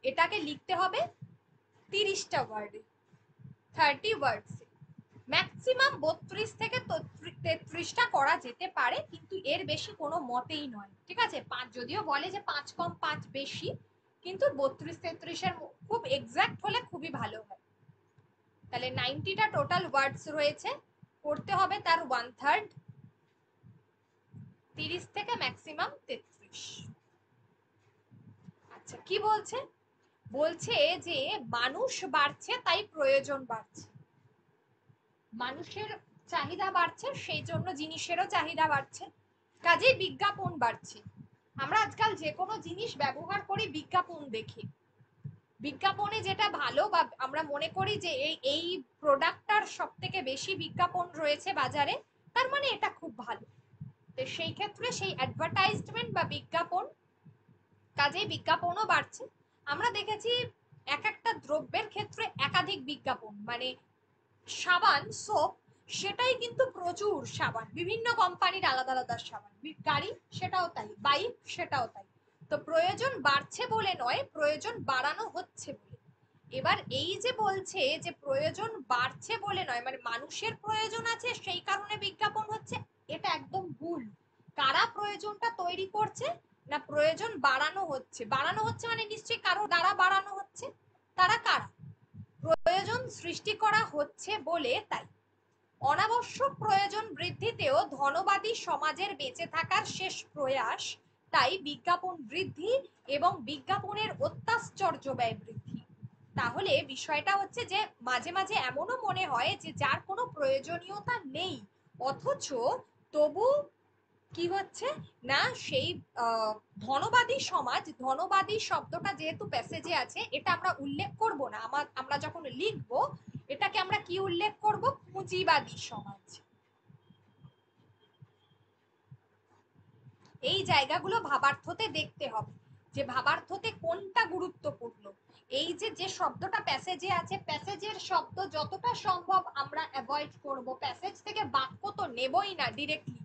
এটাকে লিখতে হবে 30টা ওয়ার্ডে, 30 ওয়ার্ডসে। ম্যাক্সিমাম 32 থেকে 33টা করা যেতে পারে, কিন্তু এর বেশি কোনো মতেই নয়, ঠিক আছে। 5 যদিও বলে যে 5 কম 5 বেশি, কিন্তু 32-33-এর খুব এক্সাক্ট হলে খুবই ভালো হয়। তাহলে 90টা টোটাল ওয়ার্ডস রয়েছে, করতে হবে তার 1/3, 30 থেকে ম্যাক্সিমাম 33। আচ্ছা, কি বলছে? বলছে যে মানুষ বাড়ছে তাই প্রয়োজন বাড়ছে, মানুষের চাহিদা বাড়ছে সেই জন্য জিনিসেরও চাহিদা বাড়ছে, কাজেই বিজ্ঞাপন বাড়ছে। আমরা আজকাল যে কোনো জিনিস ব্যবহার করি বিজ্ঞাপন দেখে, বিজ্ঞাপনে যেটা ভালো বা আমরা মনে করি যে এই প্রোডাক্টটার সব থেকে বেশি বিজ্ঞাপন রয়েছে বাজারে, তার মানে এটা খুব ভালো। তো সেই ক্ষেত্রে সেই অ্যাডভার্টাইজমেন্ট বা বিজ্ঞাপন, কাজেই বিজ্ঞাপনও বাড়ছে। আমরা দেখেছি এক একটা দ্রব্যের ক্ষেত্রে একাধিক বিজ্ঞাপন, মানে সাবান সোপ, সেটাই কিন্তু প্রচুর সাবান, বিভিন্ন কোম্পানির আলাদা আলাদা সাবান, গাড়ি সেটাও তাই, বাইক সেটাও তাই। তো প্রয়োজন বাড়ছে বলে নয়, প্রয়োজন বাড়ানো হচ্ছে বলে। এবার এই যে বলছে যে প্রয়োজন বাড়ছে বলে নয়, মানে মানুষের প্রয়োজন আছে সেই কারণে বিজ্ঞাপন হচ্ছে, এটা একদম ভুল। কারা প্রয়োজনটা তৈরি করছে? না, প্রয়োজন বাড়ানো হচ্ছে, বাড়ানো হচ্ছে মানে নিশ্চয়ই কারো দ্বারা বাড়ানো হচ্ছে। তারা কারা? প্রয়োজন সৃষ্টি করা হচ্ছে বলে তাই। অনাবশ্যক প্রয়োজন বৃদ্ধিতেও ধনবাদী সমাজের বেঁচে থাকার শেষ প্রয়াস, তাই বিজ্ঞাপন বৃদ্ধি এবং বিজ্ঞাপনের অত্যাশ্চর্য ব্যয় বৃদ্ধি। তাহলে বিষয়টা হচ্ছে যে মাঝে মাঝে এমনও মনে হয় যে যার কোনো প্রয়োজনীয়তা নেই, অথচ তবু কি হচ্ছে না, সেই ধনবাদী সমাজ, ধনবাদী শব্দটা যেহেতু প্যাসেজে আছে, এটা আমরা উল্লেখ করব না, আমরা যখন লিখব এটাকে আমরা কি উল্লেখ করব? পুঁজিবাদী সমাজ। এই জায়গাগুলো ভাবার্থতে দেখতে হবে যে ভাবার্থতে কোনটা গুরুত্বপূর্ণ। এই যে যে শব্দটা প্যাসেজে আছে, প্যাসেজের শব্দ যতটা সম্ভব আমরা অ্যাভয়েড করব, প্যাসেজ থেকে বাক্য তো নেবই না ডিরেক্টলি,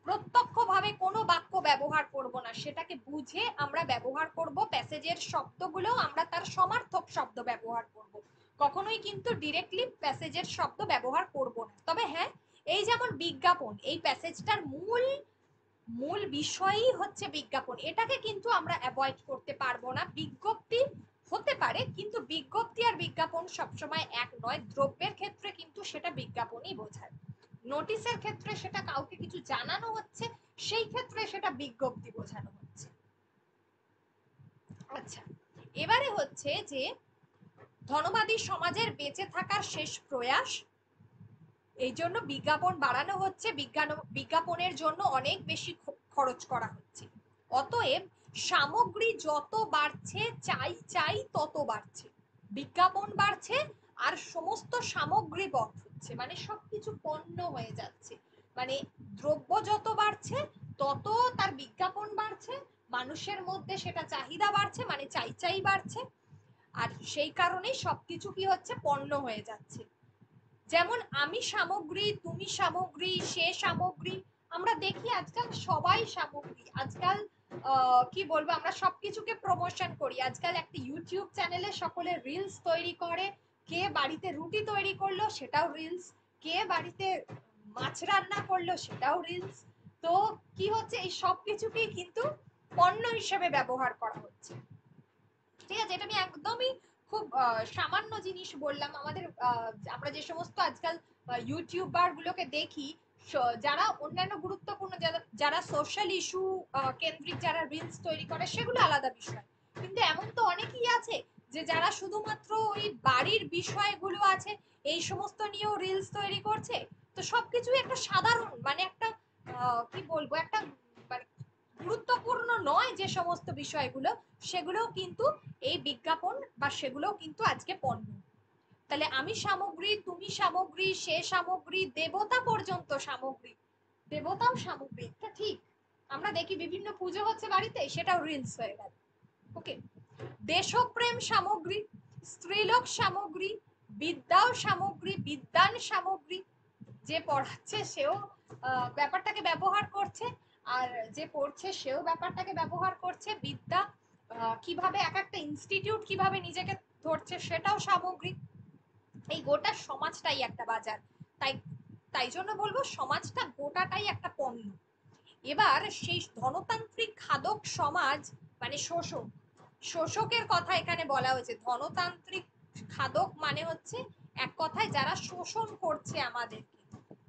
প্রত্যক্ষভাবে কোনো বাক্য ব্যবহার করব না, সেটাকে বুঝে আমরা ব্যবহার করব। প্যাসেজের শব্দগুলো আমরা তার সমার্থক শব্দ ব্যবহার করব, কখনোই কিন্তু ডিরেক্টলি প্যাসেজের শব্দ ব্যবহার করব না। তবে হ্যাঁ, এই যেমন বিজ্ঞাপন, এই প্যাসেজটার মূল মূল বিষয়ই হচ্ছে বিজ্ঞাপন, এটাকে কিন্তু আমরা অ্যাভয়েড করতে পারবো না। বিজ্ঞপ্তি হতে পারে, কিন্তু বিজ্ঞপ্তি আর বিজ্ঞাপন সবসময় এক নয়। দ্রব্যের ক্ষেত্রে কিন্তু সেটা বিজ্ঞাপনই বোঝায়, নোটিশের ক্ষেত্রে সেটা কাউকে কিছু জানানো হচ্ছে, সেই ক্ষেত্রে সেটা বিজ্ঞপ্তি বোঝানো হচ্ছে। আচ্ছা, এবারে হচ্ছে যে ধনবাদী সমাজের বেঁচে থাকার শেষ প্রয়াস, এই জন্য বিজ্ঞাপন বাড়ানো হচ্ছে, বিজ্ঞাপনের জন্য অনেক বেশি খরচ করা হচ্ছে। অতএব সামগ্রী যত বাড়ছে, চাই চাই তত বাড়ছে, বিজ্ঞাপন বাড়ছে আর সমস্ত সামগ্রী বধ হচ্ছে, মানে সবকিছু পণ্য হয়ে যাচ্ছে। মানে দ্রব্য যত বাড়ছে তত তার বিজ্ঞাপন বাড়ছে, মানুষের মধ্যে সেটা চাহিদা বাড়ছে, মানে চাই চাই বাড়ছে, আর সেই কারণেই সবকিছু কি হচ্ছে, পণ্য হয়ে যাচ্ছে। যেমন আমি সামগ্রী, তুমি সামগ্রী, সে সামগ্রী, আমরা দেখি আজকাল সবাই সামগ্রী। আজকাল কি বলবো, আমরা সবকিছুকে প্রমোশন করি। আজকাল একটা ইউটিউব চ্যানেলে সকলে রিলস তৈরি করে, কে বাড়িতে রুটি তৈরি করলো সেটাও রিলস, কে বাড়িতে মাছ রান্না করলো সেটাও রিলস। তো কি হচ্ছে, এই সব কিছুকেই কিন্তু পণ্য হিসেবে ব্যবহার করা হচ্ছে, ঠিক আছে। এটা আমি একদমই খুব সামান্য জিনিস বললাম। আমাদের আমরা যে সমস্ত আজকাল ইউটিউবার গুলোকে দেখি, যারা অন্যান্য গুরুত্বপূর্ণ, যারা সোশ্যাল ইস্যু কেন্দ্রিক যারা রিলস তৈরি করে, সেগুলো আলাদা বিষয়, কিন্তু এমন তো অনেকেই আছে যে যারা শুধুমাত্র ওই বাড়ির বিষয়গুলো আছে এই সমস্ত নিয়েও রিলস তৈরি করছে। তো সবকিছু একটা সাধারণ, মানে একটা কি বলবো, একটা মানে গুরুত্বপূর্ণ নয় যে সমস্ত বিষয়গুলো, সেগুলোও কিন্তু এই বিজ্ঞাপন বা সেগুলোও কিন্তু আজকে পণ্য। তাহলে আমি সামগ্রী, তুমি সামগ্রী, সে সামগ্রী, দেবতা পর্যন্ত সামগ্রী, দেবতাও সামগ্রী, এটা ঠিক। আমরা দেখি বিভিন্ন পুজো হচ্ছে বাড়িতে, সেটাও রিলস হয়ে গেল। ওকে, দেশপ্রেম সামগ্রী, স্ত্রীলোক সামগ্রী, বিদ্যাও সামগ্রী, বিদ্যান সামগ্রী, যে পড়াচ্ছে সেও ব্যাপারটাকে ব্যবহার করছে, আর যে পড়ছে সেও ব্যাপারটাকে ব্যবহার করছে। বিদ্যা কিভাবে এক একটা ইনস্টিটিউট কিভাবে নিজেকে ধরছে সেটাও সামগ্রিক। এই গোটা সমাজটাই একটা বাজার। তাই তাই জন্য বলবো সমাজটা গোটাটাই একটা পণ্য। এবার সেই ধনতান্ত্রিক খাদক সমাজ মানে শোষক, শোষকের কথা এখানে বলা হয়েছে। ধনতান্ত্রিক খাদক মানে হচ্ছে এক কথায় যারা শোষণ করছে আমাদেরকে,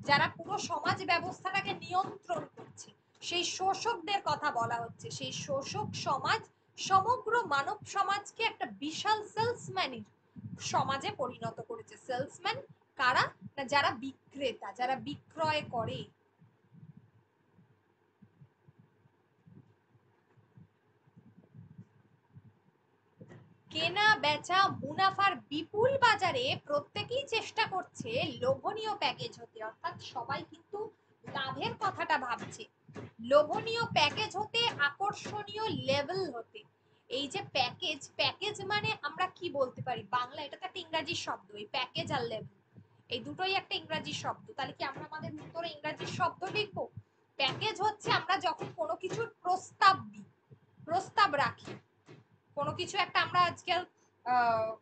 যারা পুরো সমাজ ব্যবস্থাটাকে নিয়ন্ত্রণ করছে, সেই শোষকদের কথা বলা হচ্ছে। সেই শোষক সমাজ সমগ্র মানব সমাজকে একটা বিশাল সেলসম্যানের সমাজে পরিণত করেছে। সেলসম্যান কারা? না যারা বিক্রেতা, যারা বিক্রয় করে। কেনা বেচা মুনাফার বিপুল বাজারে প্রত্যেকেই চেষ্টা করছে লোভনীয় প্যাকেজ হতে, অর্থাৎ সবাই কিন্তু লাভের কথাটা ভাবছে। লোভনীয় প্যাকেজ হতে, আকর্ষণীয় লেভেল হতে। এই যে প্যাকেজ, প্যাকেজ মানে আমরা কি বলতে পারি বাংলা, এটা তো একটা ইংরাজি শব্দ। এই প্যাকেজ আর লেভেল এই দুটোই একটা ইংরাজি শব্দ। তাহলে কি আমরা আমাদের উত্তরে ইংরাজি শব্দ লিখবো? প্যাকেজ হচ্ছে আমরা যখন কোনো কিছুর প্রস্তাব দিই, প্রস্তাব রাখি কোনো কিছু একটা। আমরা আজকাল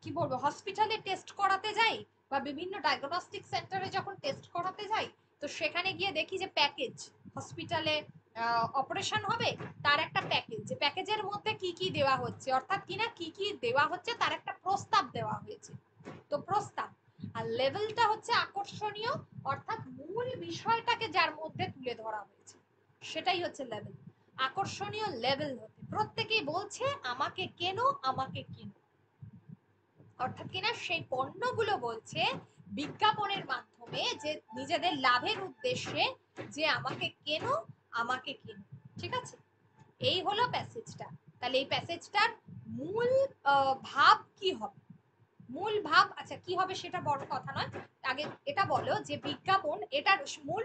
কি বলবো হসপিটালে টেস্ট করাতে যাই বা বিভিন্ন ডায়াগনস্টিক সেন্টারে যখন টেস্ট করাতে যাই, তো সেখানে গিয়ে দেখি যে প্যাকেজ, হসপিটালে অপারেশন হবে তার একটা প্যাকেজ, যে প্যাকেজের মধ্যে কি কি দেওয়া হচ্ছে, অর্থাৎ কিনা কি কি দেওয়া হচ্ছে তার একটা প্রস্তাব দেওয়া হয়েছে। তো প্রস্তাব। আর লেভেলটা হচ্ছে আকর্ষণীয়, অর্থাৎ মূল বিষয়টাকে যার মধ্যে তুলে ধরা হয়েছে সেটাই হচ্ছে লেভেল। আকর্ষণীয় লেভেল হতে প্রত্যেকেই বলছে আমাকে কেনো, আমাকে কেনো। অর্থাৎ কিনা সেই পণ্যগুলো বলছে বিজ্ঞাপনের মাধ্যমে যে নিজেদের লাভের উদ্দেশ্যে যে আমাকে কেনো, আমাকে কেনো। ঠিক আছে, এই হলো প্যাসেজটা। তাহলে এই প্যাসেজটার মূল ভাব কি হবে? মূল ভাব আচ্ছা কি হবে সেটা বড় কথা নয়, আগে এটা বলো যে বিজ্ঞাপন এটার মূল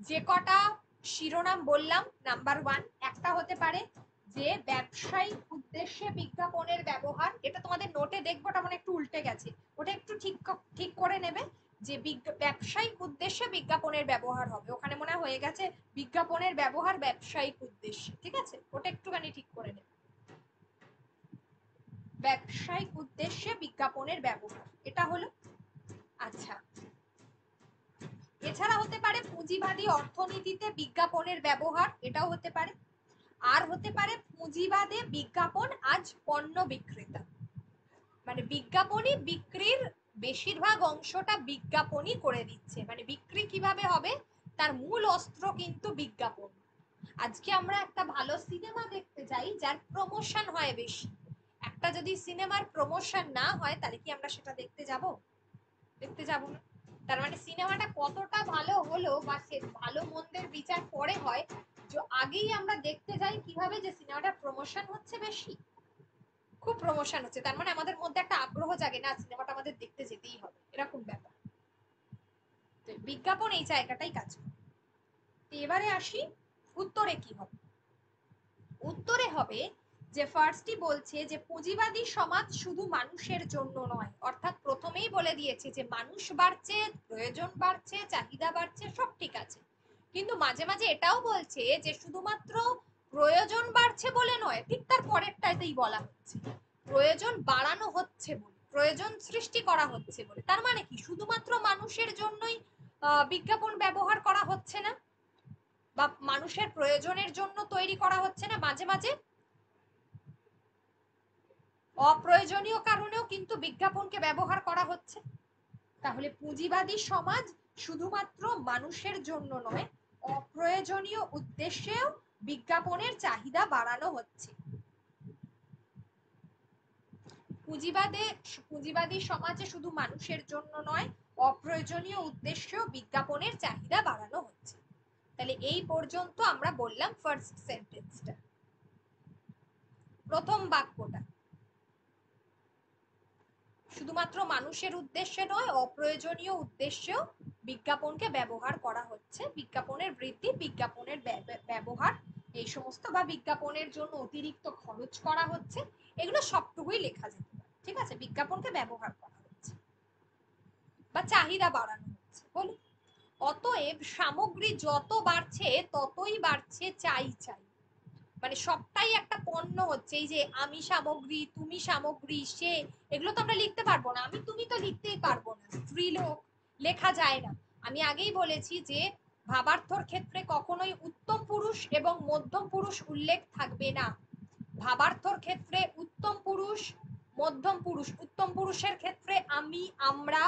যে কটা শিরোনাম বললাম। নাম্বার ওয়ান একটা হতে পারে যে ব্যবসায়িক উদ্দেশ্যে বিজ্ঞাপনের ব্যবহার। এটা তোমাদের নোটে দেখবো ওটা মানে একটু উল্টে গেছে, ওটা একটু ঠিক ঠিক করে নেবে যে ব্যবসায়িক উদ্দেশ্যে বিজ্ঞাপনের ব্যবহার হবে। ওখানে মনে হয়ে গেছে বিজ্ঞাপনের ব্যবহার ব্যবসায়িক উদ্দেশ্যে। ঠিক আছে, ওটা একটুখানি ঠিক করে নেবে। ব্যবসায়িক উদ্দেশ্যে বিজ্ঞাপনের ব্যবহার এটা হলো। আচ্ছা, এছাড়া হতে পারে পুঁজিবাদী অর্থনীতিতে বিজ্ঞাপনের ব্যবহার, এটাও হতে পারে। আর হতে পারে পুঁজিবাদে বিজ্ঞাপন আজ পণ্য বিক্রেতা, মানে বিজ্ঞাপনই বিক্রির বেশিরভাগ অংশটা বিজ্ঞাপনই করে দিচ্ছে। মানে বিক্রি কিভাবে হবে তার মূল অস্ত্র কিন্তু বিজ্ঞাপন। আজকে আমরা একটা ভালো সিনেমা দেখতে যাই যার প্রমোশন হয় বেশি, একটা যদি সিনেমার প্রমোশন না হয় তাহলে কি আমরা সেটা দেখতে যাব? দেখতে যাব না। তার মানে সিনেমাটা কতটা ভালো হলো বা সে ভালো মন্দের বিচার পরে হয়, যে আগেই আমরা দেখতে যাই কিভাবে যে সিনেমাটার প্রমোশন হচ্ছে বেশি, খুব প্রমোশন হচ্ছে, তার মানে আমাদের মধ্যে একটা আগ্রহ জাগে না সিনেমাটা আমাদের দেখতে যেতেই হবে, এরকম ব্যাপার। তো বিজ্ঞাপন এই জায়গাটাই কাজ করে। এবারে আসি উত্তরে কি হবে। উত্তরে হবে যে ফার্স্টই বলছে যে পুঁজিবাদী সমাজ শুধু মানুষের জন্য নয়, অর্থাৎ প্রথমেই বলে দিয়েছে যে মানুষ বাড়ছে, প্রয়োজন বাড়ছে, চাহিদা বাড়ছে, সব ঠিক আছে, কিন্তু মাঝে মাঝে এটাও বলছে যে শুধুমাত্র প্রয়োজন বাড়ছে বলে নয়, ঠিক তার পরেরটাতেই বলা হচ্ছে প্রয়োজন বাড়ানো হচ্ছে বলে, প্রয়োজন সৃষ্টি করা হচ্ছে বলে। তার মানে কি শুধুমাত্র মানুষের জন্যই বিজ্ঞাপন ব্যবহার করা হচ্ছে না বা মানুষের প্রয়োজনের জন্য তৈরি করা হচ্ছে না, মাঝে মাঝে অপ্রয়োজনীয় কারণেও কিন্তু বিজ্ঞাপনকে ব্যবহার করা হচ্ছে। তাহলে পুঁজিবাদী সমাজ শুধুমাত্র মানুষের জন্য নয়, অপ্রয়োজনীয় উদ্দেশ্যেও বিজ্ঞাপনের চাহিদা বাড়ানো হচ্ছে। পুঁজিবাদী সমাজে শুধু মানুষের জন্য নয়, অপ্রয়োজনীয় উদ্দেশ্যেও বিজ্ঞাপনের চাহিদা বাড়ানো হচ্ছে। তাহলে এই পর্যন্ত আমরা বললাম ফার্স্ট সেন্টেন্সটা, প্রথম বাক্যটা। শুধুমাত্র মানুষের উদ্দেশ্যে নয়, অপ্রয়োজনীয় উদ্দেশ্যেও বিজ্ঞাপনকে ব্যবহার করা হচ্ছে। বিজ্ঞাপনের বৃদ্ধি, বিজ্ঞাপনের ব্যবহার, এই সমস্ত বা বিজ্ঞাপনের জন্য অতিরিক্ত খরচ করা হচ্ছে, এগুলো সবটুকুই লেখা যেতে পারে। ঠিক আছে, বিজ্ঞাপনকে ব্যবহার করা হচ্ছে বা চাহিদা বাড়ানো হচ্ছে বলি। অতএব সামগ্রী যত বাড়ছে ততই বাড়ছে চাই চাই। মানে সবটাই একটা পণ্য হচ্ছে। এই যে আমি সামগ্রী, তুমি সামগ্রী, সে, এগুলো তো আমরা লিখতে পারবো না। আমি তুমি তো লিখতেই পারবো না, স্ত্রীলোক লেখা যায় না। আমি আগেই বলেছি যে ভাবার্থর ক্ষেত্রে কখনোই উত্তম পুরুষ এবং মধ্যম পুরুষ উল্লেখ থাকবে না। ভাবার্থর ক্ষেত্রে উত্তম পুরুষ, মধ্যম পুরুষ, উত্তম পুরুষের ক্ষেত্রে আমি, আমরা,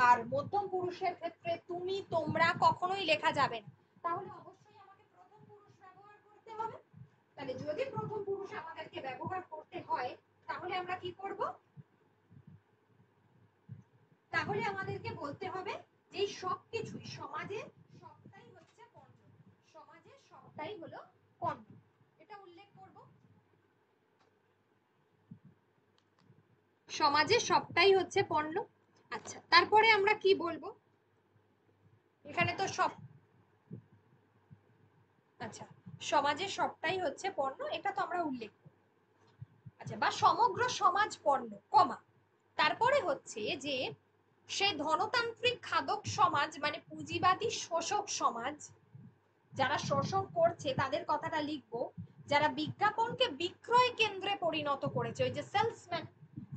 আর মধ্যম পুরুষের ক্ষেত্রে তুমি, তোমরা কখনোই লেখা যাবে না। তাহলে অবশ্যই আমাকে প্রথম পুরুষ ব্যবহার করতে হবে। তাহলে যদি প্রথম পুরুষ আমাদেরকে ব্যবহার করতে হয়, তাহলে আমরা কি করব? তাহলে আমাদেরকে বলতে হবে যে সবকিছুই সমাজে সবটাই হচ্ছে পণ্য, সমাজে সবটাই হলো পণ্য, এটা উল্লেখ করব। সমাজে সবটাই হচ্ছে পণ্য। আচ্ছা, তারপরে আমরা কি বলবো? এখানে তো সব, আচ্ছা, সমাজে সবটাই হচ্ছে পণ্য, এটা তো আমরা উল্লেখ করব। আচ্ছা, বা সমগ্র সমাজ পণ্য, কমা, তারপরে হচ্ছে যে সেই ধনতান্ত্রিক খাদক সমাজ মানে পুঁজিবাদী শোষক সমাজ, যারা শোষণ করছে তাদের কথাটা লিখবো, যারা বিজ্ঞাপনকে বিক্রয় কেন্দ্রে পরিণত করেছে, ওই যে সেলসম্যান,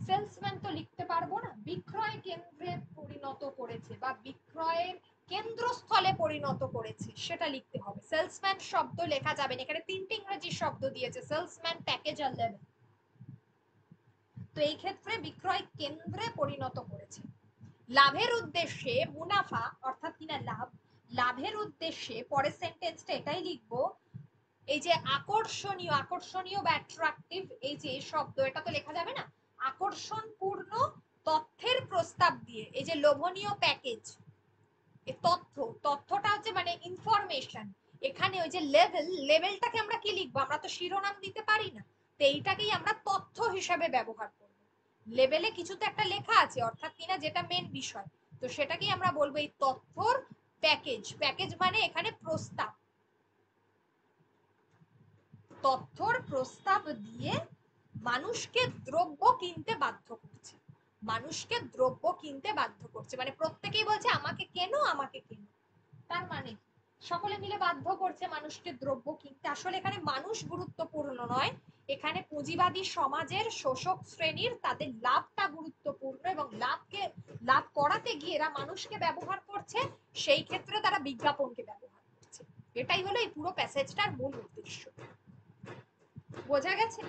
সেলসম্যান তো লিখতে পারবো না, বিক্রয় কেন্দ্রে পরিণত করেছে বা বিক্রয়ের কেন্দ্রস্থলে পরিণত করেছে, সেটা লিখতে হবে। সেলসম্যান শব্দ লেখা যাবে না, এখানে তিনটে ইংরেজি শব্দ দিয়েছে, সেলসম্যান, প্যাকেজ আর লেভেল। তো এই ক্ষেত্রে বিক্রয় কেন্দ্রে পরিণত করেছে। লাভের উদ্দেশ্যে মুনাফা, অর্থাৎ কিনা লাভ, লাভের উদ্দেশ্যে, পরের সেন্টেন্সটা এটাই লিখবো, এই যে আকর্ষণীয়, আকর্ষণীয় বা অ্যাট্রাকটিভ, এই যে শব্দ, এটা তো লেখা যাবে না, আকর্ষণপূর্ণ তথ্যের প্রস্তাব দিয়ে, এই যে লোভনীয় প্যাকেজ, এই তথ্য, তথ্যটা হচ্ছে মানে ইনফরমেশন। এখানে ওই যে লেভেল, লেভেলটাকে আমরা কি লিখবো? আমরা তো শিরোনাম দিতে পারি না, তো এইটাকেই আমরা তথ্য হিসেবে ব্যবহার করব। লেভেলে কিছু তো একটা লেখা আছে, অর্থাৎ কিনা যেটা মেন বিষয়, তো সেটাকেই আমরা বলবো এই তথ্যর প্যাকেজ। প্যাকেজ মানে এখানে প্রস্তাব, তথ্যর প্রস্তাব দিয়ে মানুষকে দ্রব্য কিনতে বাধ্য করছে, মানুষকে দ্রব্য কিনতে বাধ্য করছে, মানে প্রত্যেকেই বলছে আমাকে কেনো, আমাকে কেনো। তার মানে সকলে মিলে বাধ্য করছে মানুষকে দ্রব্য কিনতে। আসলে এখানে মানুষ গুরুত্বপূর্ণ নয়, এখানে পুঁজিবাদী সমাজের শোষক শ্রেণীর তাদের লাভটা গুরুত্বপূর্ণ, এবং লাভ করাতে গিয়ে এরা মানুষকে ব্যবহার করছে, সেই ক্ষেত্রে তারা বিজ্ঞাপনকে ব্যবহার করছে। এটাই হলো এই পুরো প্যাসেজটার মূল উদ্দেশ্য। বোঝা গেছে?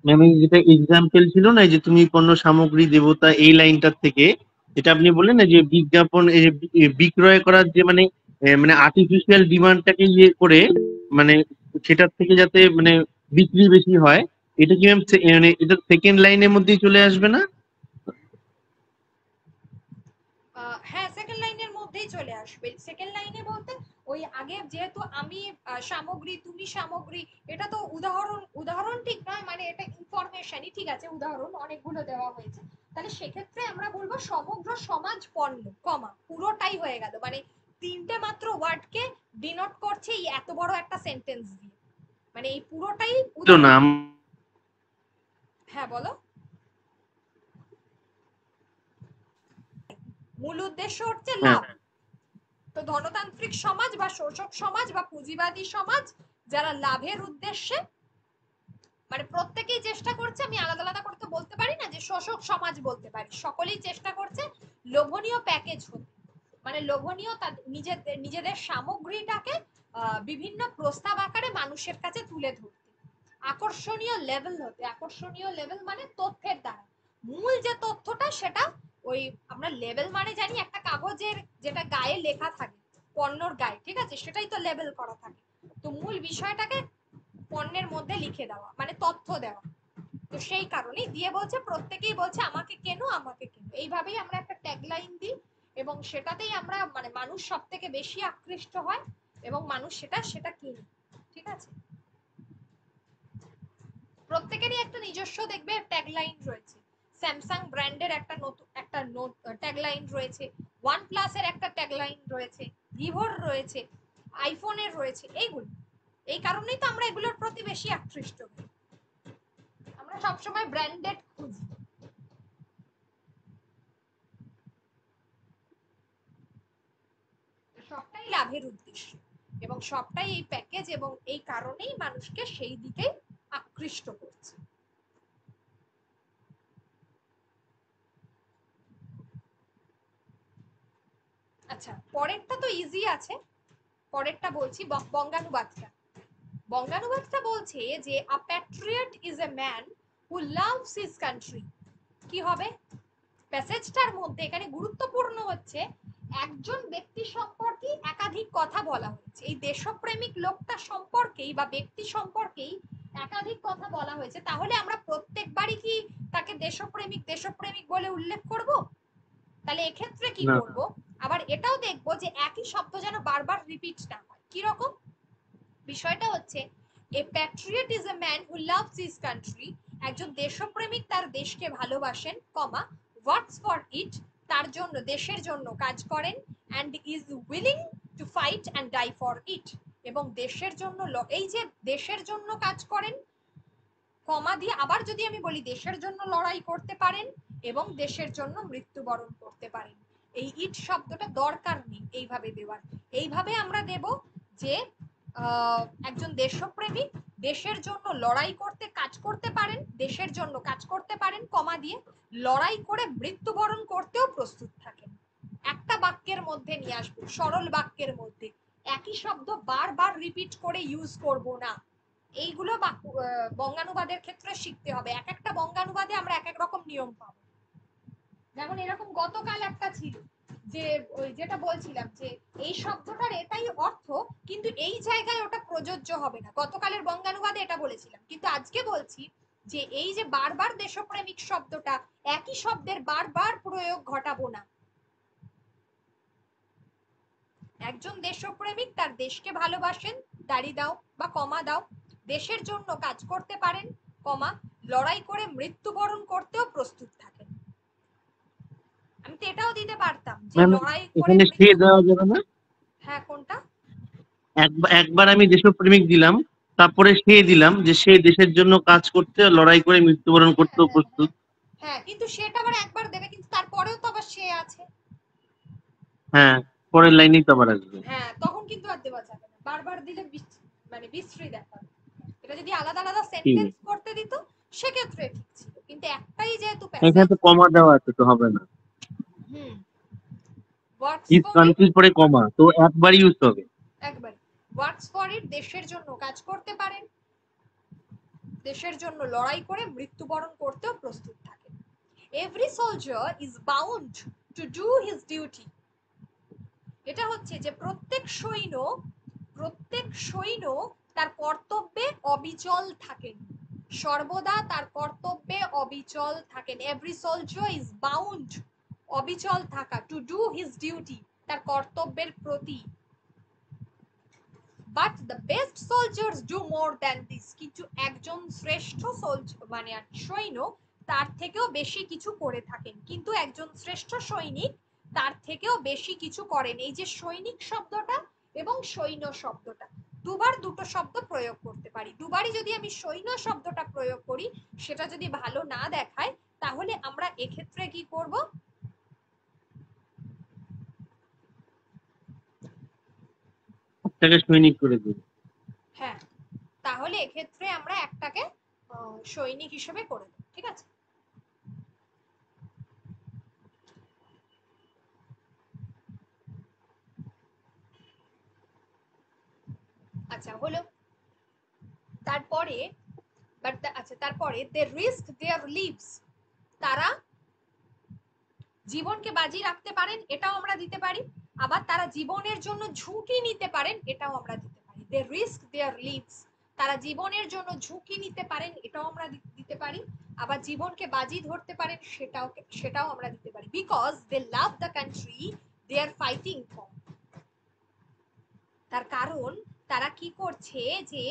ম্যাম যেটা এক্সাম্পল ছিল না, যে তুমি পণ্য সামগ্রী দেবতা, এই লাইনটার থেকে যেটা আপনি বললেন না যে বিজ্ঞাপন, এই যে বিক্রয় করার যে মানে মানে আর্টিফিশিয়াল ডিমান্ডটাকে ইয়ে করে, মানে সেটার থেকে যাতে মানে বিক্রি বেশি হয়, এটা কি ম্যাম মানে এটা সেকেন্ড লাইনের মধ্যেই চলে আসবে না? হ্যাঁ, সেকেন্ড লাইনের মধ্যেই চলে আসবে। সেকেন্ড লাইনে বলতে ওই আগে যেহেতু আমি সামগ্রী, তুমি সামগ্রী, এটা তো উদাহরণ, উদাহরণ ঠিক নয়, মানে এটা ইনফরমেশনই, ঠিক আছে, উদাহরণ অনেকগুলো দেওয়া হয়েছে। তাহলে সেক্ষেত্রে আমরা বলবো সমগ্র সমাজ পণ্য, কমা, পুরোটাই হয়ে গেল, মানে তিনটে মাত্র ওয়ার্ডকে ডিনোট করছে এই এত বড় একটা সেন্টেন্স দিয়ে, মানে এই পুরোটাই উদাহরণ। না। হ্যাঁ বলো। মূল উদ্দেশ্য হচ্ছে হ্যাঁ। লাভ। তো ধনতান্ত্রিক সমাজ বা শোষক সমাজ বা পুঁজিবাদী সমাজ, যারা লাভের উদ্দেশ্যে, মানে প্রত্যেকেই চেষ্টা করছে, আমি আলাদা আলাদা করে তো বলতে পারি না, যে শোষক সমাজ বলতে পারি, সকলেই চেষ্টা করছে লোভনীয় প্যাকেজ হতে, মানে লোভনীয় নিজেদের নিজেদের সামগ্রীটাকে বিভিন্ন প্রস্তাব আকারে মানুষের কাছে তুলে ধরতে, আকর্ষণীয় লেভেল হতে, আকর্ষণীয় লেভেল মানে তথ্যের দ্বারা, মূল যে তথ্যটা সেটা ওই, আমরা লেভেল মানে জানি একটা কাগজের যেটা গায়ে লেখা থাকে, পণ্যর গায়ে, ঠিক আছে, সেটাই তো লেবেল করা থাকে। তো মূল বিষয়টাকে পণ্যের মধ্যে লিখে দেওয়া মানে তথ্য দেওয়া। তো সেই কারণেই দিয়ে বলছে, প্রত্যেকেই বলছে আমাকে কেনো, আমাকে কেনো, এইভাবেই আমরা একটা ট্যাগলাইন দিই, এবং সেটাতেই আমরা মানে মানুষ সব থেকে বেশি আকৃষ্ট হয়, এবং মানুষ সেটা সেটা কিনে। ঠিক আছে, প্রত্যেকেরই একটা নিজস্ব দেখবে ট্যাগলাইন রয়েছে। স্যামসাং ব্র্যান্ডের একটা নতুন একটা ট্যাগলাইন রয়েছে, ওয়ান প্লাসের একটা ট্যাগলাইন রয়েছে, ভিভোর রয়েছে, আইফোনের রয়েছে, এইগুলো। এই কারণেই তো আমরা এগুলোর প্রতি বেশি আকৃষ্ট হই, আমরা সবসময় ব্র্যান্ডেড খুঁজি। সবটাই লাভের উদ্দেশ্য এবং সবটাই এই প্যাকেজ এবং এই কারণেই মানুষকে সেই দিকে আকৃষ্ট করছে। আচ্ছা, পরেরটা তো ইজি আছে, পরেরটা বলছি বঙ্গানুবাদটা। বঙ্গানুবাদটা বলছে যে a patriot is a man who loves his country. কি হবে প্যাসেজটার মধ্যে? এখানে গুরুত্বপূর্ণ হচ্ছে একজন ব্যক্তি সম্পর্কে একাধিক কথা বলা হয়েছে। এই দেশপ্রেমিক লোকটা সম্পর্কেই বা ব্যক্তি সম্পর্কেই একাধিক কথা বলা হয়েছে। তাহলে আমরা প্রত্যেকবারই কি তাকে দেশপ্রেমিক দেশপ্রেমিক বলে উল্লেখ করব? তাহলে এক্ষেত্রে কি না করব? আবার এটাও দেখব যে একই শব্দ যেন বারবার রিপিট না হয়। কি রকম বিষয়টা হচ্ছে, এ Patriot is a man who loves his country, একজন দেশপ্রেমিক তার দেশকে ভালোবাসেন, কমা ওয়ার্কস ফর ইট, তার জন্য দেশের জন্য কাজ করেন, and is willing to fight and die for it, এবং দেশের জন্য এই যে দেশের জন্য কাজ করেন, কমা দিয়ে আবার যদি আমি বলি দেশের জন্য লড়াই করতে পারেন এবং দেশের জন্য মৃত্যুবরণ করতে পারেন। এই ইট শব্দটা দরকার নেই এইভাবে দেওয়ার। এইভাবে আমরা দেব যে একজন দেশপ্রেমিক দেশের জন্য লড়াই করতে কাজ করতে পারেন, দেশের জন্য কাজ করতে পারেন, কমা দিয়ে লড়াই করে মৃত্যুবরণ করতেও প্রস্তুত থাকেন। একটা বাক্যের মধ্যে নিয়ে আসবো, সরল বাক্যের মধ্যে, একই শব্দ বারবার রিপিট করে ইউজ করব না। এইগুলো বঙ্গানুবাদের ক্ষেত্রে শিখতে হবে। এক একটা বঙ্গানুবাদে আমরা এক এক রকম নিয়ম পাবো। যেমন এরকম গতকাল একটা ছিল যে ওই যেটা বলছিলাম যে এই শব্দটার এটাই অর্থ, কিন্তু এই জায়গায় ওটা প্রযোজ্য হবে না। গতকালের বঙ্গানুবাদে এটা বলেছিলাম, কিন্তু আজকে বলছি যে এই যে বারবার দেশপ্রেমিক শব্দটা, একই শব্দের বারবার প্রয়োগ ঘটাবো না। একজন দেশপ্রেমিক তার দেশকে ভালোবাসেন, দাড়ি দাও বা কমা দাও, দেশের জন্য কাজ করতে পারেন, কমা লড়াই করে মৃত্যুবরণ করতেও প্রস্তুত থাকেন। আমি তো এটাও দিতে পারতাম যে ম্যাম, লড়াই করে এখানে সে দেওয়া যাবে না? হ্যাঁ, কোনটা? একবার আমি দেশপ্রেমিক দিলাম, তারপরে সে দিলাম যে সে দেশের জন্য কাজ করতে লড়াই করে মৃত্যুবরণ করতেও হ্যাঁ, প্রস্তুত। হ্যাঁ, কিন্তু সেটা আবার একবার দেবে, কিন্তু তারপরেও তো আবার সে আছে। হ্যাঁ, পরের লাইনেই তো আবার আসবে। হ্যাঁ, তখন কিন্তু আর দেওয়া যাবে না, বারবার দিলে মানে বিশ্রী দেখাবে। এটা যদি আলাদা আলাদা ঠিক সেন্টেন্স আছে, করতে দিত সেক্ষেত্রে ঠিক ছিল, কিন্তু একটাই যেহেতু এখানে প্যাসেজ। তো কমা দেওয়া আছে, তো হবে না। হুম, ওয়ার্কস হিজ ফর ইট, কান্ট্রির পরে কমা তো একবারই ইউজ হবে। একবার ওয়ার্কস ফর ইট, দেশের জন্য কাজ করতে পারেন, দেশের জন্য লড়াই করে মৃত্যুবরণ করতেও প্রস্তুত থাকেন। Every soldier is bound to do his duty. এটা হচ্ছে যে প্রত্যেক সৈন্য তার কর্তব্যে অবিচল থাকেন, সর্বদা তার কর্তব্যে অবিচল থাকেন। এভরি সোলজার ইজ বাউন্ড, অবিচল থাকা, টু ডু হিজ ডিউটি, তার কর্তব্যের প্রতি। But the best soldiers do more than this, কিন্তু একজন শ্রেষ্ঠ মানে সৈন্য তার থেকেও বেশি কিছু করে থাকেন, কিন্তু একজন শ্রেষ্ঠ সৈনিক তার থেকেও বেশি কিছু করেন। এই যে সৈনিক শব্দটা এবং সৈন্য শব্দটা, দুবার দুটো শব্দ প্রয়োগ করতে পারি। দুবারই যদি আমি সৈন্য শব্দটা প্রয়োগ করি, সেটা যদি ভালো না দেখায়, তাহলে আমরা এক্ষেত্রে কি করব? একটাকে সৈনিক করে দেবে। হ্যাঁ, তাহলে এক্ষেত্রে আমরা একটাকে সৈনিক হিসেবে করে দেব। ঠিক আছে? আচ্ছা, হলো। তারপরে আচ্ছা, তারপরে দে রিস্ক দেয়ার লিভস, তারা জীবনকে বাজি রাখতে পারেন, এটাও আমরা দিতে পারি। আবার তারা জীবনের জন্য ঝুঁকি নিতে পারেন, এটাও আমরা দিতে পারি। দে রিস্ক দেয়ার লিভস, তারা জীবনের জন্য ঝুঁকি নিতে পারেন, এটাও আমরা দিতে পারি। আবার জীবনকে বাজি ধরতে পারেন, সেটাও আমরা দিতে পারি। Because they love the country they are fighting for, তার কারণ তারা কি করছে যে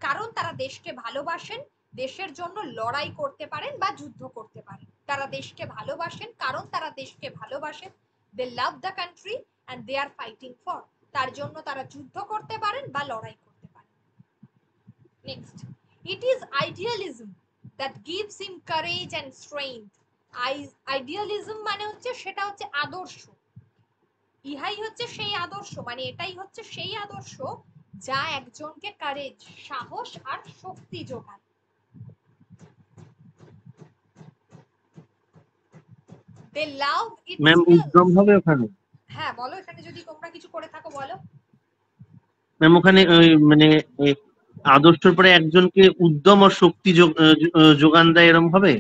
কারণ তারা দেশকে ভালোবাসেন, দেশের জন্য লড়াই করতে পারেন বা যুদ্ধ করতে পারেন। তারা দেশকে ভালোবাসেন কারণ তারা দেশকে ভালোবাসেন, they love the country and they are fighting for, তার জন্য তারা যুদ্ধ করতে পারেন বা লড়াই করতে পারেন। Next, it is idealism that gives him courage and strength. Idealism মানে হচ্ছে, সেটা হচ্ছে আদর্শ, ইহাই হচ্ছে সেই আদর্শ, মানে এটাই হচ্ছে সেই আদর্শ যা একজনকে কারেজ, সাহস আর শক্তি যোগায়। দে লাভ ইটস ম্যাম হিলস। উদ্যম হবে ওখানে? হ্যাঁ বলো, এখানে যদি তোমরা কিছু করে থাকো বলো। ম্যাম ওখানে ওই মানে আদর্শের পরে একজনকে উদ্যম আর শক্তি যোগান দেয় এরম হবে?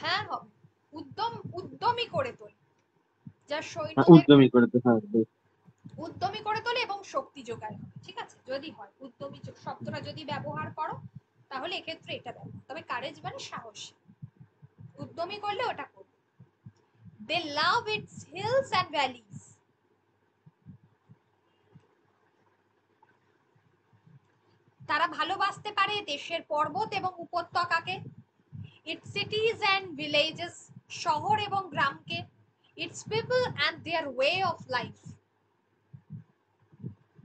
হ্যাঁ হবে, উদ্যমী করে তোলে, যা হ্যাঁ, সৈন্যদেরকে উদ্যমী করে তো, হ্যাঁ বেশ। উদ্যমী করে তোলে এবং শক্তি যোগায় হবে, ঠিক আছে? যদি হয় উদ্যমী শব্দটা যদি ব্যবহার করো তাহলে এক্ষেত্রে এটা ব্যবহার, তবে কারেজ মানে সাহস, উদ্যমী করলে ওটা করবে। They love its hills and valleys. তারা ভালোবাসতে পারে দেশের পর্বত এবং উপত্যকাকে, ইটস সিটিজ অ্যান্ড ভিলেজেস, শহর এবং গ্রামকে, its people and their way of life,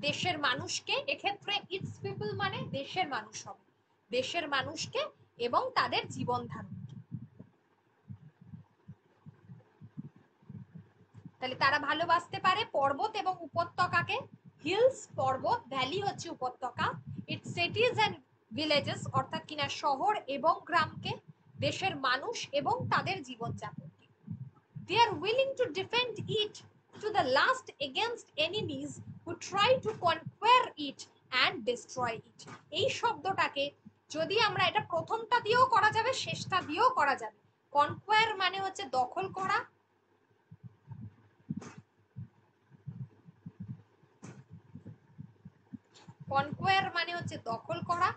দেশের মানুষকে, এক্ষেত্রে ইটস পিপল মানে দেশের মানুষ হবে, দেশের মানুষকে এবং তাদের জীবন ধারণ। তাহলে তারা ভালোবাসতে পারে পর্বত এবং উপত্যকাকে, হিলস পর্বত, ভ্যালি হচ্ছে উপত্যকা, ইটস সিটিজ এন্ড ভিলেজেস অর্থাৎ কিনা শহর এবং গ্রামকে, দেশের মানুষ এবং তাদের জীবনযাপনকে। They are willing to defend it to the last against enemies who try to conquer it and destroy it. এই শব্দটাকে যদি আমরা, এটা প্রথমটা দিয়েও করা যাবে, শেষটা দিয়েও করা যাবে। কনকোয়ার মানে হচ্ছে দখল করা, কনকোয়ার মানে হচ্ছে দখল করা,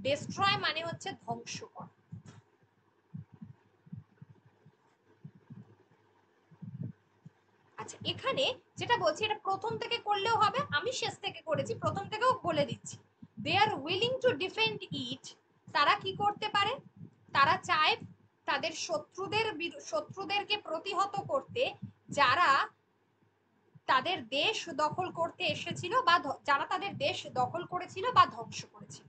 ডেস্ট্রয় মানে হচ্ছে ধ্বংস করা। আচ্ছা এখানে যেটা বলছি এটা প্রথম থেকে করলেও হবে, আমি শেষ থেকে করেছি, প্রথম থেকেও বলে দিচ্ছি। দে আর উইলিং টু ডিফেন্ড ইট, তারা কি করতে পারে, তারা চায় তাদের শত্রুদেরকে প্রতিহত করতে, যারা তাদের দেশ দখল করতে এসেছিল বা যারা তাদের দেশ দখল করেছিল বা ধ্বংস করেছিল,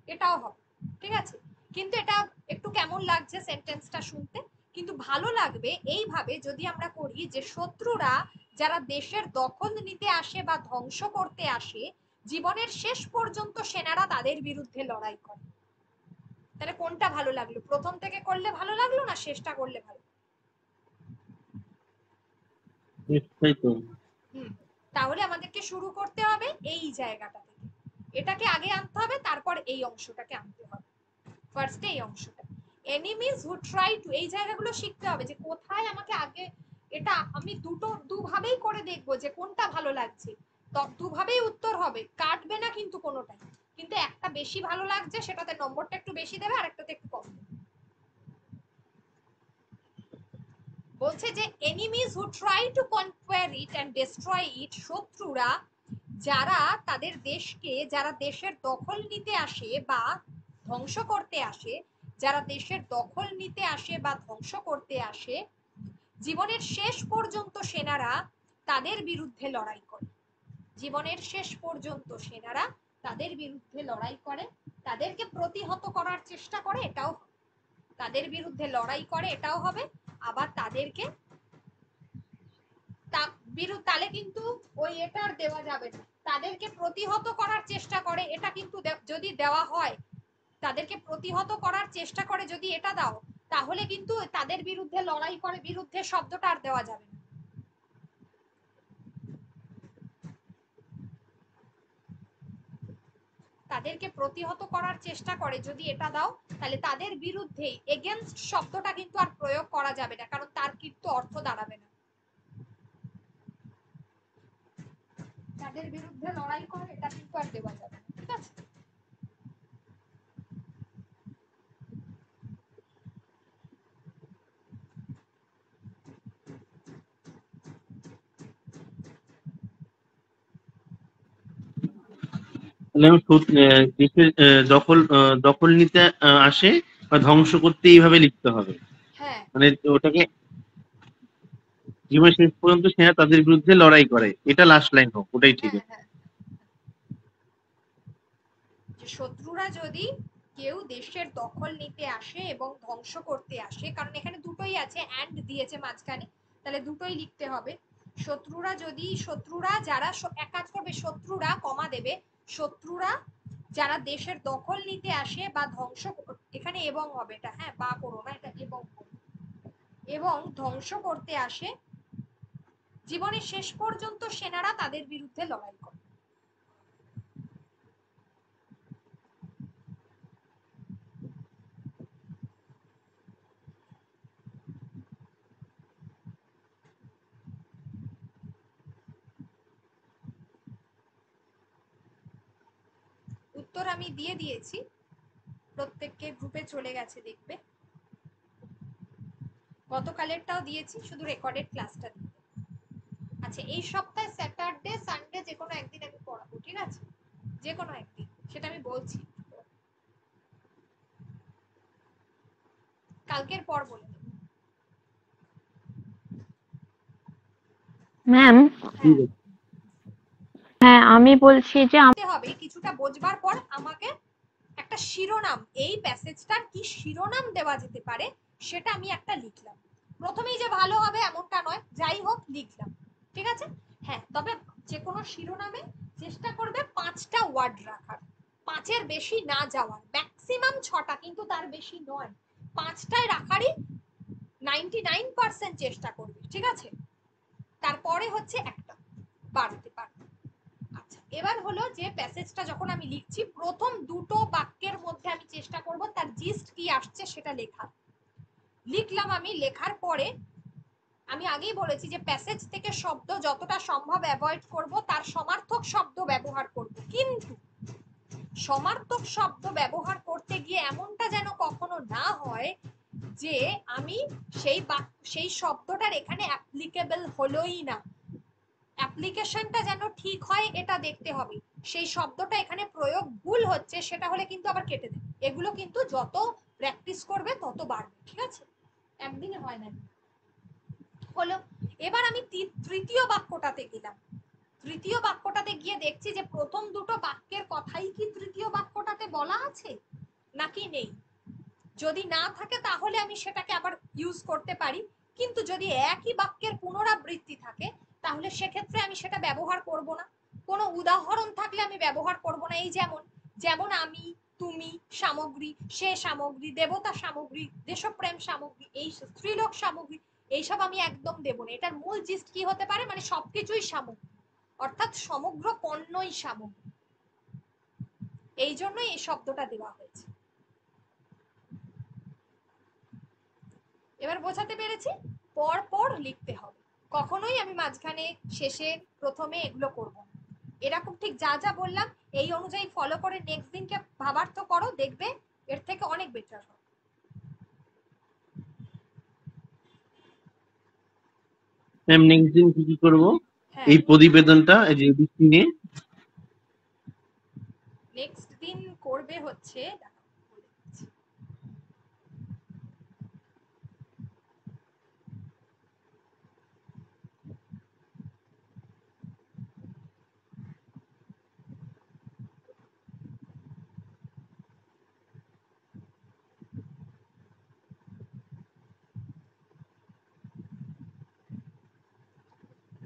এটাও হবে, ঠিক আছে? কিন্তু এটা একটু কেমন লাগছে সেন্টেন্সটা শুনতে, কিন্তু ভালো লাগবে এইভাবে যদি আমরা করি যে শত্রুরা যারা দেশের দখল নিতে আসে বা ধ্বংস করতে আসে, জীবনের শেষ পর্যন্ত সেনারা তাদের বিরুদ্ধে লড়াই করে। তাহলে কোনটা ভালো লাগলো, প্রথম থেকে করলে ভালো লাগলো না শেষটা করলে ভালো? নিশ্চয়ই তো। হুম, তাহলে আমাদেরকে শুরু করতে হবে এই জায়গাটা থেকে, এটাকে আগে আনতে হবে, তারপর এই অংশটাকে আনতে হবে। ফার্স্টে এই অংশটা, এনিমিজ হু ট্রাই টু, এই জায়গাগুলো শিখতে হবে যে কোথায় আমাকে আগে, এটা আমি দুভাবেই করে দেখবো যে কোনটা ভালো লাগছে, তো দুভাবেই উত্তর হবে, কাটবে না কিন্তু কোনোটাই, কিন্তু একটা বেশি ভালো লাগছে সেটাতে নম্বরটা একটু বেশি দেবে আর একটাতে একটু কম দেবে। বলছে যে enemies who try to conquer it and destroy it, শত্রুরা যারা তাদের দেশকে, যারা দেশের দখল নিতে আসে বা ধ্বংস করতে আসে, যারা দেশের দখল নিতে আসে বা ধ্বংস করতে আসে, জীবনের শেষ পর্যন্ত সেনারা তাদের বিরুদ্ধে লড়াই করে, জীবনের শেষ পর্যন্ত সেনারা তাদের বিরুদ্ধে লড়াই করে, তাদেরকে প্রতিহত করার চেষ্টা করে, এটাও তাদের বিরুদ্ধে লড়াই করে, এটাও হবে, আবার তাদেরকে তাহলে কিন্তু ওই এটা আর দেওয়া যাবে না, তাদেরকে প্রতিহত করার চেষ্টা করে, এটা কিন্তু যদি দেওয়া হয়, তাদেরকে প্রতিহত করার চেষ্টা করে যদি এটা দাও, তাহলে কিন্তু তাদের বিরুদ্ধে লড়াই করে, বিরুদ্ধে শব্দটা আর দেওয়া যাবে না। তাদেরকে প্রতিহত করার চেষ্টা করে যদি এটা দাও, তাহলে তাদের বিরুদ্ধে এগেনস্ট শব্দটা কিন্তু আর প্রয়োগ করা যাবে না, কারণ তার কিন্তু অর্থ দাঁড়াবে না। তাদের বিরুদ্ধে লড়াই করে এটা কিন্তু আর দেওয়া যাবে না, ঠিক আছে? তাহলে আমি দেশের দখল নিতে আসে বা ধ্বংস করতে এইভাবে লিখতে হবে, হ্যাঁ মানে ওটাকে জীবনের শেষ পর্যন্ত সেনা তাদের বিরুদ্ধে লড়াই করে, এটা লাস্ট লাইন হোক, ওটাই ঠিক হ্যাঁ আছে। হ্যাঁ, যে শত্রুরা যদি কেউ দেশের দখল নিতে আসে এবং ধ্বংস করতে আসে, কারণ এখানে দুটোই আছে, অ্যান্ড দিয়েছে মাঝখানে, তাহলে দুটোই লিখতে হবে। শত্রুরা যারা এক কাজ করবে, শত্রুরা কমা দেবে, শত্রুরা যারা দেশের দখল নিতে আসে বা ধ্বংস, এখানে এবং হবে এটা, হ্যাঁ বা করো না, এটা এবং ধ্বংস করতে আসে, জীবনের শেষ পর্যন্ত সেনারা তাদের বিরুদ্ধে লড়াই করে। উত্তর আমি দিয়ে দিয়েছি, প্রত্যেককে গ্রুপে চলে গেছে দেখবে, গতকালেরটাও দিয়েছি, শুধু রেকর্ডেড ক্লাসটা দিই। আচ্ছা, এই সপ্তাহে স্যাটারডে সানডে যে কোনো একদিন আমি পড়াবো, ঠিক আছে, যে কোনো একদিন, সেটা আমি বলছি, কালকের পর বলে দেবো। ম্যাম, হ্যাঁ আমি বলছি যে হবে কিছুটা বোঝবার পর আমাকে একটা শিরোনাম, এই প্যাসেজটার কি শিরোনাম দেওয়া যেতে পারে সেটা আমি একটা লিখলাম। প্রথমেই যে ভালো হবে এমনটা নয়, যাই হোক লিখলাম, ঠিক আছে। হ্যাঁ, তবে যে কোনো শিরোনামে চেষ্টা করবে 5টা ওয়ার্ড রাখার, 5-এর বেশি না যাওয়ার, ম্যাক্সিমাম 6টা, কিন্তু তার বেশি নয়, 5টায় রাখারই 99% চেষ্টা করবে, ঠিক আছে। তারপরে হচ্ছে একটা বাড়তে পারবে। আচ্ছা, এবার হলো যে প্যাসেজটা যখন আমি লিখছি, প্রথম দুটো বাক্যের মধ্যে আমি চেষ্টা করব তার জিস্ট কি আসছে সেটা লেখা। লিখলাম আমি, লেখার পরে আমি আগেই বলেছি যে প্যাসেজ থেকে শব্দ যতটা সম্ভব অ্যাভয়েড করব, তার সমার্থক শব্দ ব্যবহার করব, কিন্তু সমার্থক শব্দ ব্যবহার করতে গিয়ে এমনটা যেন কখনো না হয় যে আমি সেই শব্দটার এখানে অ্যাপ্লিকেবল হলোই না, অ্যাপ্লিকেশনটা যেন ঠিক হয় এটা দেখতে হবে। সেই শব্দটা এখানে প্রয়োগ ভুল হচ্ছে সেটা হলে কিন্তু আবার কেটে দেবে। এগুলো কিন্তু যত প্র্যাকটিস করবে তত বাড়বে, ঠিক আছে, একদিনে হয় না। হলো, এবার আমি তৃতীয় বাক্যটাতে গেলাম। তৃতীয় বাক্যটাতে গিয়ে দেখছি যে প্রথম দুটো বাক্যের কথাই কি তৃতীয় বাক্যটাতে বলা আছে নাকি নেই। যদি না থাকে তাহলে আমি সেটাকে আবার ইউজ করতে পারি, কিন্তু যদি একই বাক্যের পুনরাবৃত্তি থাকে তাহলে সেক্ষেত্রে আমি সেটা ব্যবহার করব না। কোনো উদাহরণ থাকলে আমি ব্যবহার করব না। এই যেমন আমি, তুমি, সামগ্রী, সে সামগ্রী, দেবতা সামগ্রী, দেশপ্রেম সামগ্রী, এই স্ত্রীলোক সামগ্রী, এইসব আমি একদম দেব না। এটার মূল জিস্ট কি হতে পারে, মানে সবকিছুই সামগ্রী, অর্থাৎ সমগ্র পণ্যই সামগ্রী, এই জন্যই এই শব্দটা দেওয়া হয়েছে। এবার বোঝাতে পেরেছি, পর পর লিখতে হবে, কখনোই আমি মাঝখানে, শেষে, প্রথমে এগুলো করব না। এরকম ঠিক যা যা বললাম এই অনুযায়ী ফলো করে নেক্সট দিনকে ভাবার্থ করো, দেখবে এর থেকে অনেক বেটার হবে। ম্যাম নেক্সট দিন কি করব, এই প্রতিবেদনটা এই যে নিয়ে নেক্সট দিন করবে হচ্ছে,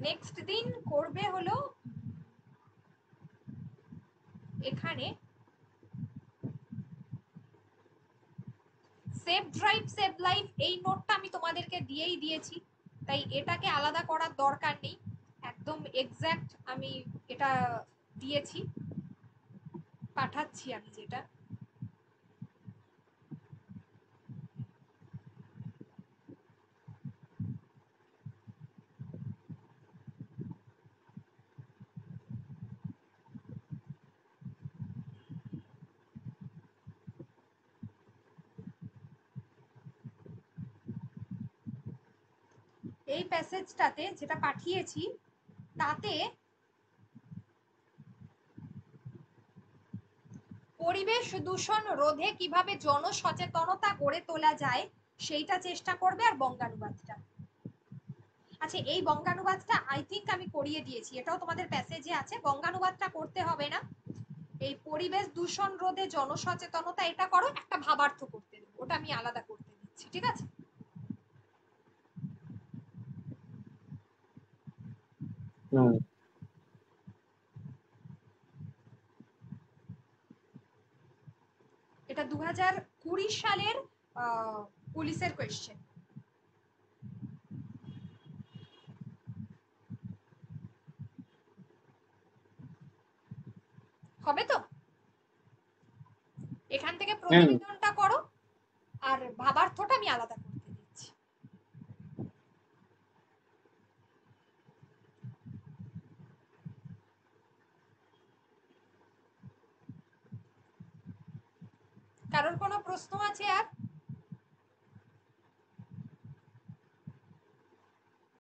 নেক্সট দিন করবে হলো এখানে সেভ ড্রাইভ সেভ লাইফ, এই নোটটা আমি তোমাদেরকে দিয়েই দিয়েছি, তাই এটাকে আলাদা করার দরকার নেই, একদম এক্সাক্ট আমি এটা দিয়েছি, পাঠাচ্ছি আমি যেটা। এই প্যাসেজটাতে যেটা পাঠিয়েছি তাতে পরিবেশ দূষণ রোধে কিভাবে জনসচেতনতা গড়ে তোলা যায় সেইটা চেষ্টা করবে, আর বঙ্গানুবাদটা। আচ্ছা, এই বঙ্গানুবাদটা আই থিঙ্ক আমি করিয়ে দিয়েছি, এটাও তোমাদের প্যাসেজে আছে, বঙ্গানুবাদটা করতে হবে না। এই পরিবেশ দূষণ রোধে জনসচেতনতা এটা করো, একটা ভাবার্থ করতে দেবো, ওটা আমি আলাদা করতে দিচ্ছি, ঠিক আছে। হুম। এটা 2020 সালের পুলিশের কোয়েশ্চেন। হবে তো? এখান থেকে হ্যাঁ। প্রতিবেদনটা করো, আর ভাবার্থটা আমি আলাদা করতে দিচ্ছি। কারোর কোনো প্রশ্ন আছে আর?